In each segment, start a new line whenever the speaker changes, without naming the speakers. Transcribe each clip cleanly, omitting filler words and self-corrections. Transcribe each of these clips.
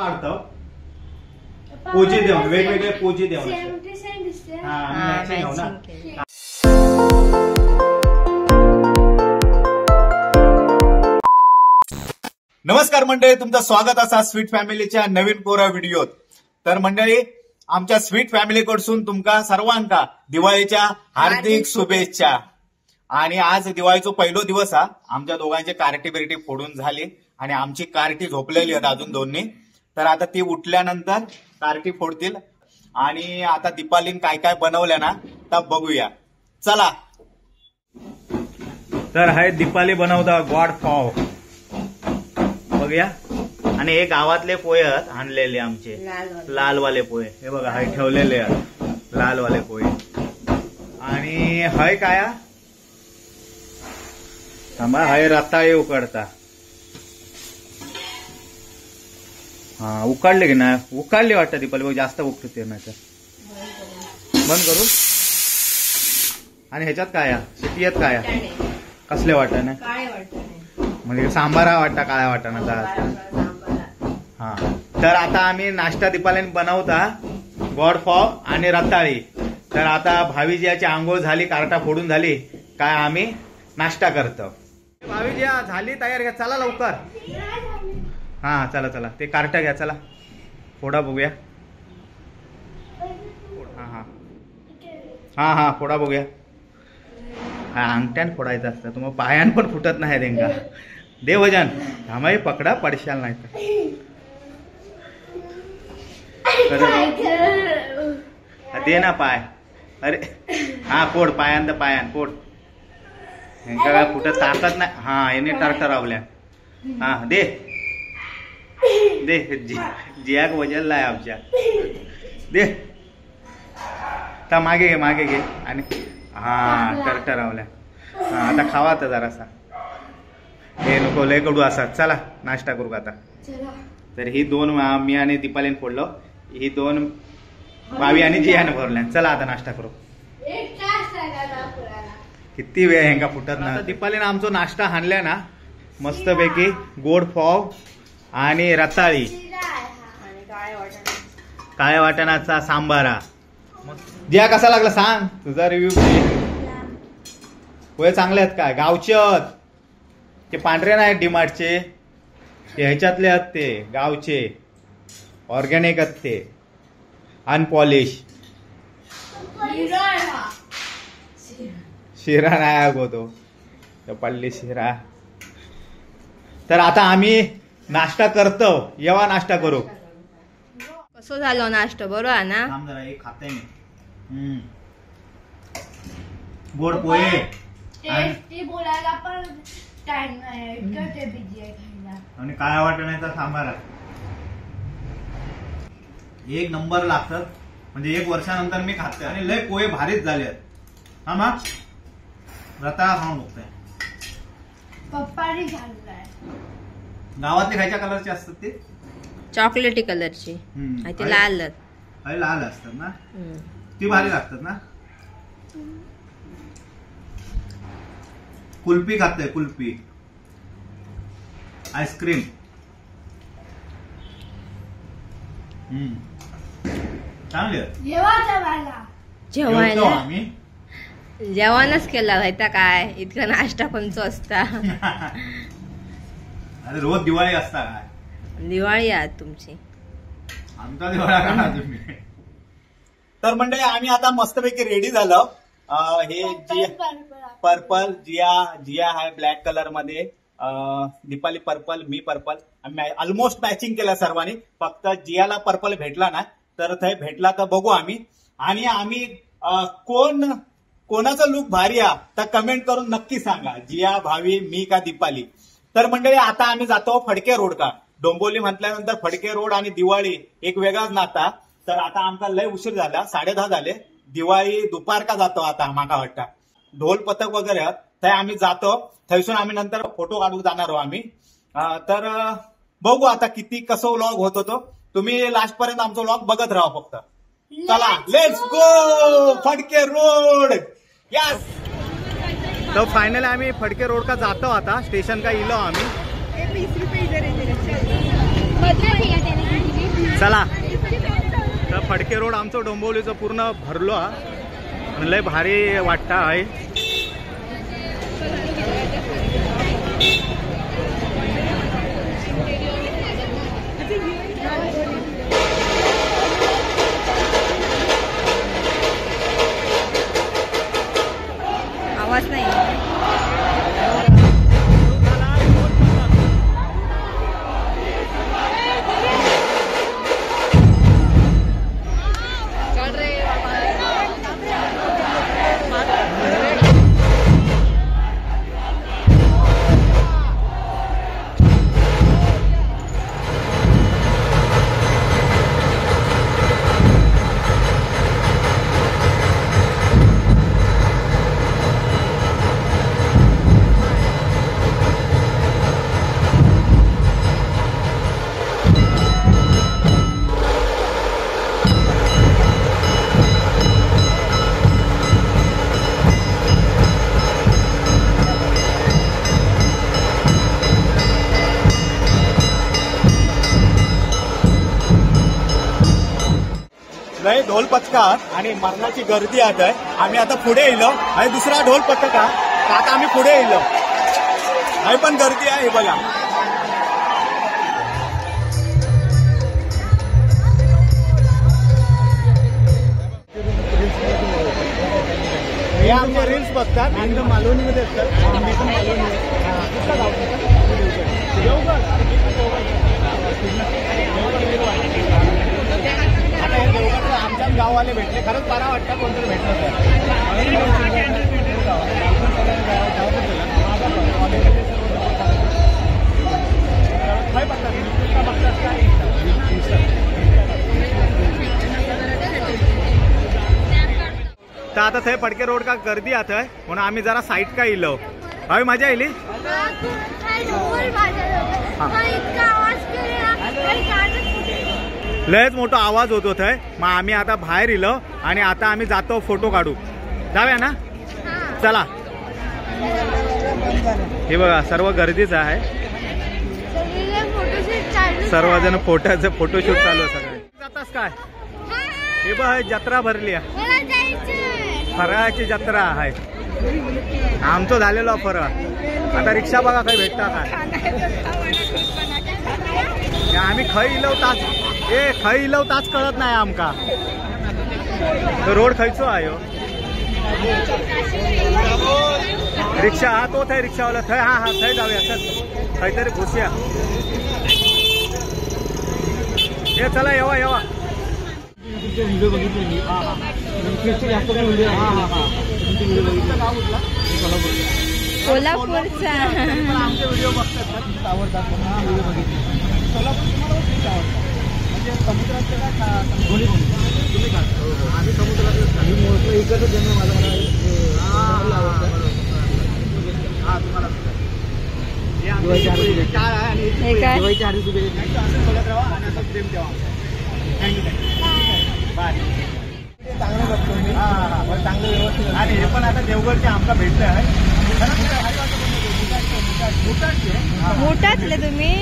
मारतो पूजी देऊन वेगवेगळे पूजी देऊन नमस्कार मंडळी, तुमचं स्वागत असा स्वीट फॅमिलीच्या नवीन कोरा व्हिडिओत. तर मंडळी, आमच्या स्वीट फॅमिली कडसून तुमका सर्वांका दिवाळीच्या हार्दिक शुभेच्छा. आणि आज दिवाळीचा पहिलो दिवस हा. आमच्या दोघांची कार्टी बिरटी फोडून झाली आणि आमची कार्टी झोपलेली आहेत अजून दोन्ही. तर आता ती उठल्यानंतर कार्टी फोडतील आणि आता दीपालीन काय काय बनवल्या ना तर बघूया, चला. तर हाय दीपाली बनवता गोड पाव बघूया. आणि हे गावातले पोहे आहेत आणलेले आमचे लालवाले पोहे. हे बघा हाय ठेवलेले आहेत लालवाले पोहे. आणि हाय काय थांबा, हाय रताळे उकडता. हा उकाडले की नाही, उकाडले वाटतं दीपाली बघ, जास्त उकडते नाही तर बंद करू. आणि ह्याच्यात काय शेतीयात काय कसले वाटाणे म्हणजे सांबारा वाटता काळ्या वाटाणाचा. हा तर आता आम्ही नाश्ता दीपालीने बनवता गोड पाव आणि रताळी. तर आता भावीजी याची आंघोळ झाली, कार्टा फोडून झाली काय आम्ही नाश्ता करतो. भावीजी झाली तयार, घ्या चला लवकर. हा चला चला ते कार्टा घ्या, चला फोडा बघूया. हा हा हा हा फोडा बघूया. हा अंगठ्यान फोडायचं असतं, तुम्हाला पायान पण फुटत नाही त्यांना. दे वजन थांबाई पकडा पडशाल नाही तर दे ना पाय. अरे हा फोड पायान पायान फोड. काय फुटत ताकत नाही. हा याने टरटरावल्या. हा दे दे जियाक वजन लाय आमच्या. दे तर मागे घे आणि हा टरटरावल्या. हा आता खावा तर जरासा. हे नको लय कडू असा. चला नाश्ता करू आता. तर ही दोन मी आणि दीपालीने फोडलो, ही दोन भावी आणि जियाने भरल्या. चला आता नाश्ता करू. किती वेळ हेंगा फुटत ना. दीपालीने आमचा नाश्ता हाणल्या ना मस्तपैकी गोड पाव आणि रताळी काळ्या वाटाणाचा सांबारा. जिया कसा लागला सांग, तुझा रिव्ह्यू. पोहे चांगले आहेत काय? गावचे आहेत ते, पांढरे नाही डीमार्टचे, ह्याच्यातले आहेत ते गावचे ऑर्गॅनिक आहेत ते, अनपॉलिश. शिरा नाही अगोतो पडली शिरा. तर आता आम्ही नाश्ता करतो, येवा नाश्ता करू.
कसो झालो नाश्ता बरोबर ना?
जरा एक खाते मी गोड पोहे आणि काय वाटण्याचा सांबारा. एक नंबर लागतात, म्हणजे एक वर्षानंतर मी खाते आणि लय पोहे भारीच झाले आहेत. हा मा रताळा खाऊन बघतोय. गावातले खायच्या कलरचे असतात ते
चॉकलेटी कलरची, ते लाल
लाल असतात ना, ती भारी लागतात ना. कुल्फी खाते, कुल्फी आईस्क्रीम. चांगले
जेवायला
आम्ही
जेवणच केला होता काय, इतका नाश्ता पण असता.
अरे रोज दिवाळी असता काय?
दिवाळी आहे तुमची,
आमचा दिवाळा करा तुम्ही. तर मंडळी आम्ही आता मस्तपैकी रेडी झालो. हे पर्पल जिया आहे ब्लॅक कलर मध्ये, दीपाली पर्पल, मी पर्पल. आम्ही ऑलमोस्ट मॅचिंग केलं सर्वांनी. फक्त जियाला पर्पल भेटला ना, तर ते भेटला तर बघू आम्ही. आणि आम्ही कोणाचा लुक भारी आहे तर कमेंट करून नक्की सांगा, जिया, भावी, मी का दीपाली. तर मंडळी आता आम्ही जातो फडके रोड का. डोंबिवली म्हटल्यानंतर फडके रोड आणि दिवाळी एक वेगळाच नाता. तर आता आमचा लय उशीर झाला, 10:30 झाले. दिवाळी दुपार का जातो आता माका वाटतं. ढोल पथक वगैरे तर आम्ही जातो. थैसून आम्ही नंतर फोटो काढून जाणार आहोत आम्ही. तर बघू आता किती कसं व्लॉग होत होतो. तुम्ही लास्ट पर्यंत आमचा व्लॉग बघत राहा फक्त. चला let's go Phadke road. Yes. तो फायनली आम्ही फडके रोड का जातो आता. स्टेशन का इलो आम्ही. 20 रुपये इधर चला तर फडके रोड आमचं डोंबिवलीचं पूर्ण भरलो हा. लय भारी वाटतं आहे.
आवाज नाही.
लय ढोल पथका आणि मरणाची गर्दी आता आहे. आम्ही आता पुढे येलो आणि दुसरा ढोल पथका आता आम्ही पुढे येलो आणि पण गर्दी आहे. हे बघा हे आमचे रील्स बघतात आणि मालवणीमध्ये असतात. आम्ही पण आता हे देवगड आमच्याच गाववाले भेटले. खरंच बरा वाटतं कोणतरी भेटलं तर आता थंय फडके रोड का गर्दी आता आहे म्हणून आम्ही जरा साईड का इलो. हवी मजा आली. लयच मोठा आवाज होतो थंय. मग आम्ही आता बाहेर इलो आणि आता आम्ही जातो फोटो काढू. जाऊया ना. चला. हे बघा सर्व गर्दीच आहे. सर्वजण फोटोशूट चालू आहे सगळे. जातास काय. हे बघ जत्रा भरली आहे. फराळाची जत्रा आहे. आमचं झालेलो फराळ. आता रिक्षा बघा काही भेटता काय. आम्ही खय इलवताच खय इलवताच कळत नाही आमका. तो रोड खयचो आहे. रिक्षा हा तो थंय रिक्षावाला थंय. हा हा थंय जाऊया. चल काहीतरी घुसूया. हे चला येवा येवा. व्हिडिओ बघितले मी.
कोल्हापूरचा
आमचे व्हिडिओ बघतात आवडतात. व्हिडिओ बघितले. सोलापूर तुम्हाला म्हणजे समुद्रात तुम्ही आम्ही समुद्रात इकडचं जन्म माझा तुम्हाला काय आहे आणि दिवाळीच्या हार्दिक शुभेच्छा. असं बोलत राहा आणि असं प्रेम ठेवा. Thank you bye. चांगलं बघतो मी. चांगलं व्यवस्थित. आणि हे पण आता देवगडचे आमका भेटले आहे.
मुठातले तुम्ही.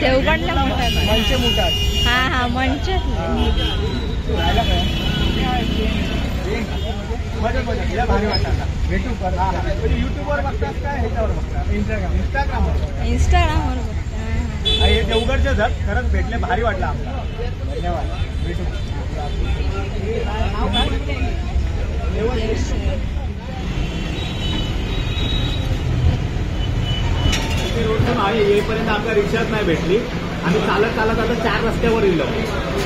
देवगडला
मनचे मुठात.
हा हा मनचे.
भारी वाटतात. भेटू युट्यूबवर बघतात काय ह्याच्यावर बघतात. इंस्टाग्रामवर. हे देवगडचे जर खरंच भेटले भारी वाटलं आम्हाला. धन्यवाद. भेटू. रोडून आहे येईपर्यंत आपल्या रिक्षाच नाही भेटली. आम्ही चालत चालत आता 4 रस्त्यावर इलो.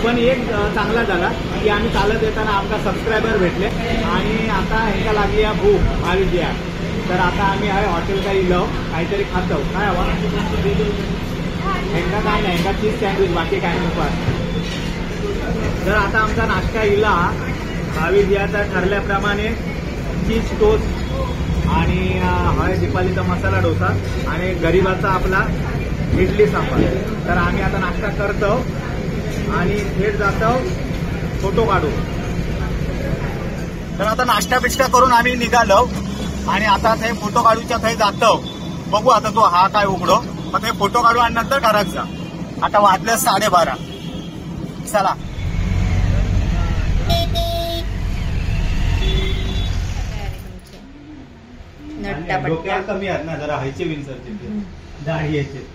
पण एक चांगला झाला की आम्ही चालत येताना आमका सबस्क्रायबर भेटले आणि आता ह्यांका लागली आहे भूक आली आहे. तर आता आम्ही आहे हॉटेल काय इलो काहीतरी खातो. काय हवा ह्यांका काय नाही. ह्यांका चीज सँडविच बाकी काय नको. तर आता आमचा नाश्ता इला भावी दियाचा ठरल्याप्रमाणे चीज टोस्ट आणि हळद दीपालीचा मसाला डोसा आणि गरीबाचा आपला इडली सांबार. तर आम्ही आता नाश्ता करतो आणि थेट जातो फोटो काढू. तर आता नाश्ता बिष्टा करून आम्ही निघालो आणि आता ते फोटो काढूच्या थंय जातो. बघू आता तो हा काय उघडो. मग ते फोटो काढू आणि नंतर घरात जा. आता वाजल्या 12:30. चला डोक्याला कमी आहेत ना जरा हायचे विंसरचे दाढी यायचे.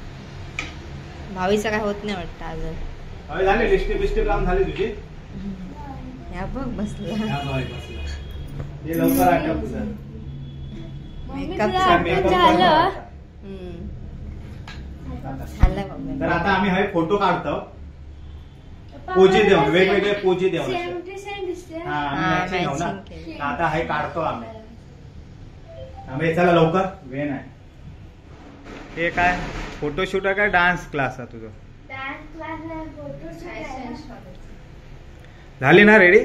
भावीचं काय होत नाही वाटतं अजून.
झाले लिस्टिप बिस्टिप लावून झाली तुझी.
ह्या बघ बसला
हे लवकर आटप तुझं.
मेकअप
झालं.
झालं बघ.
तर आता आम्ही हे फोटो काढतो. पोजी देऊन वेगवेगळे पोजी देऊन. आता हे काढतो आम्ही. चला लवकर वेळ नाही. हे काय फोटोशूट आहे का डान्स क्लास आहे तुझं. झाली ना रेडी.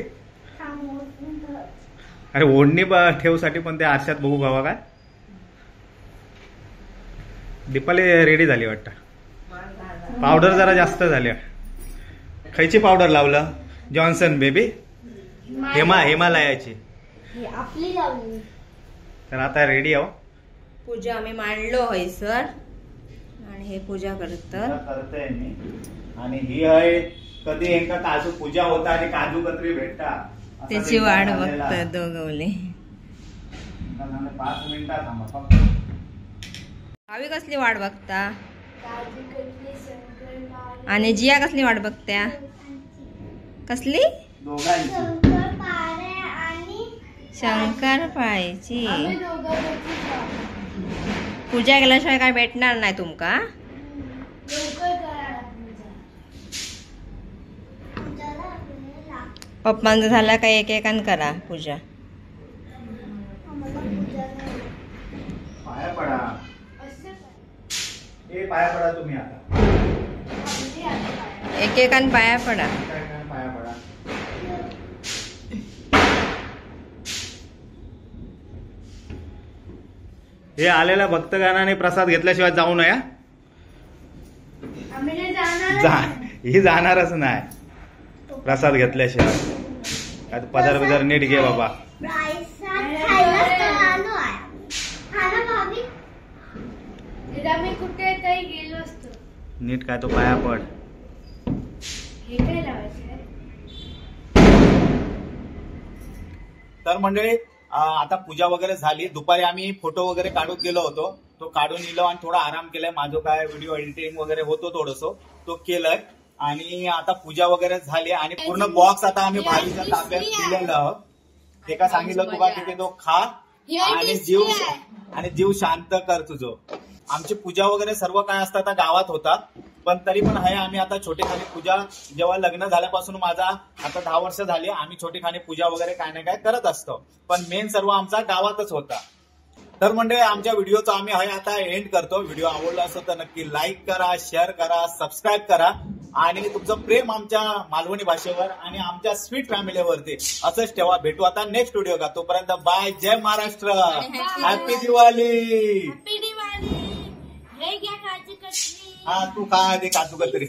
अरे ओढणी ठेवसाठी पण ते आरशात बघू गावा काय. दीपाली रेडी झाली वाटतं. पावडर जरा जास्त झाली. खायची पावडर लावलं. जॉन्सन बेबी हिमालयाची.
आपली लावली.
तर आता रेडी आहो.
पूजा आम्ही मांडलो होय सर. आणि हे पूजा करतोय
मी. आणि ही आहे कधी एका काजू पूजा होता आणि काजू कत्री भेटता
त्याची वाट बघतात दोघवले.
5 मिनिटात थांबा फक्त.
भावी कसली वाट बघता आणि जिया कसली वाट बघत्या. कसली शंकरपाळीची. पूजा केल्याशिवाय काय भेटणार नाही तुमका. पप्पांचं झालं का एक एकान करा पूजा.
पाया पडा. पाया पडा तुम्ही आता.
एक एकान पाया पडा.
पाया पडा. हे आलेल्या भक्तगणाने प्रसाद घेतल्याशिवाय जाऊ नये. ही जाणारच नाही प्रसाद घेतल्याशिवाय. पदर बिदर नीट घे बाबा.
कुठे गेलो असतो.
नीट काय तो पाया पड.
हे काय लावायचं.
तर मंडळी आता पूजा वगैरे झाली. दुपारी आम्ही फोटो वगैरे काढून गेलो होतो. तो काढून निलो आणि थोडा आराम केलाय. माझं काय व्हिडिओ एडिटिंग वगैरे होतो थोडस तो केलंय. आणि आता पूजा वगैरे झाली आणि पूर्ण बॉक्स आता आम्ही भाईच्या ताब्यात दिलेलं. ते का सांगितलं तुला तिथे तो खा आणि जीव शांत कर तुझं. आमची पूजा वगैरे सर्व काय असतं आता गावात होता. पण तरी पण आहे आम्ही आता छोटेखानी पूजा जेव्हा लग्न झाल्यापासून माझा आता 10 वर्ष झाली. आम्ही छोटेखानी पूजा वगैरे काय ना काय करत असतो. पण मेन सर्व आमचा गावातच होता. तर म्हणजे आमच्या व्हिडिओचा आम्ही आता एंड करतो. व्हिडिओ आवडला असेल तर नक्की लाईक करा, शेअर करा, सबस्क्राईब करा. आणि तुमचं प्रेम आमच्या मालवणी भाषेवर आणि आमच्या स्वीट फॅमिलीवरती असंच ठेवा. भेटू आता नेक्स्ट व्हिडिओ का. तोपर्यंत बाय. जय महाराष्ट्र. हॅपी दिवाळी.
हे घ्या काजू कतली.
हा तू काय काजू कतरी.